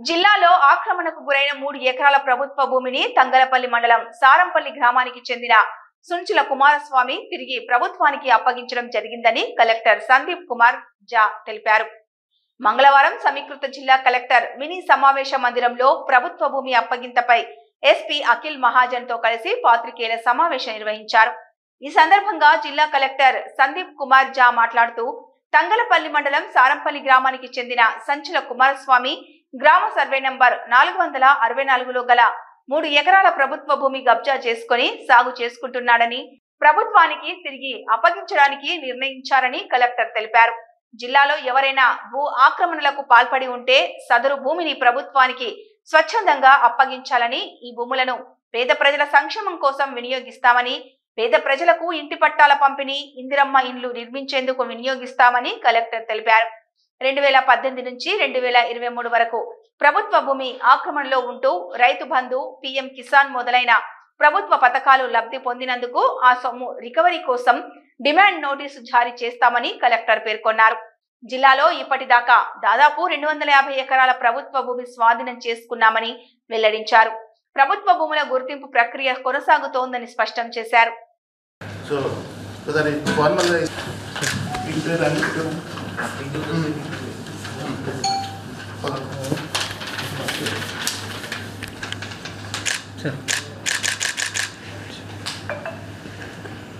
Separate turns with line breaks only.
జిల్లాలో ఆక్రమణకు గురైన 3 ఎకరాల ప్రభుత్వ భూమిని తంగలపల్లి మండలం సారంపల్లి గ్రామానికి చెందిన సుంచుల కుమారస్వామి తిరిగి ప్రభుత్వానికి అప్పగించడం జరిగిందని కలెక్టర్ సందీప్ కుమార్ జా తెలిపారు. మంగళవారం సమీకృత జిల్లా కలెక్టర్ మినీ సమావేశ మందిరంలో ప్రభుత్వ భూమి అప్పగింతపై ఎస్పీ అఖిల్ మహాజన్ తో కలిసి పాత్రికేయుల సమావేశం నిర్వహించారు. ఈ సందర్భంగా జిల్లా కలెక్టర్ సందీప్ కుమార్ జా మాట్లాడుతూ తంగలపల్లి మండలం సారంపల్లి గ్రామానికి చెందిన సంచుల కుమారస్వామి గ్రామ సర్వే నంబర్ 464లో గల 3 ఎకరాల ప్రభుత్వ భూమి కబ్జా చేసుకుని సాగు చేసుకుంటున్నాడని ప్రభుత్వానికి తిరిగి అప్పగించడానికి నిర్ణయించారని కలెక్టర్ తెలిపారు. జిల్లాలో ఎవరైనా భూ ఆక్రమణలకు పాల్పడి ఉంటే సదరు భూమిని ప్రభుత్వానికి స్వచ్ఛందంగా అప్పగించాలని, ఈ భూములను పేద ప్రజల సంక్షేమం కోసం వినియోగిస్తామని, పేద ప్రజలకు ఇంటి పట్టాల పంపిణీ, ఇందిరమ్మ ఇండ్లు నిర్మించేందుకు వినియోగిస్తామని కలెక్టర్ తెలిపారు. 2018 నుంచి 2023 వరకు ప్రభుత్వ భూమి ఆక్రమణలో ఉంటూ రైతు బంధు, పీఎం కిసాన్ మొదలైన ప్రభుత్వ పథకాలు లబ్ధి పొందినందుకు ఆ సొమ్ము రికవరీ కోసం డిమాండ్ నోటీసు జారీ చేస్తామని కలెక్టర్ పేర్కొన్నారు. జిల్లాలో ఇప్పటిదాకా దాదాపు 250 ఎకరాల ప్రభుత్వ భూమి స్వాధీనం చేసుకున్నామని వెల్లడించారు. ప్రభుత్వ భూముల గుర్తింపు ప్రక్రియ కొనసాగుతోందని స్పష్టం చేశారు.
So that is formal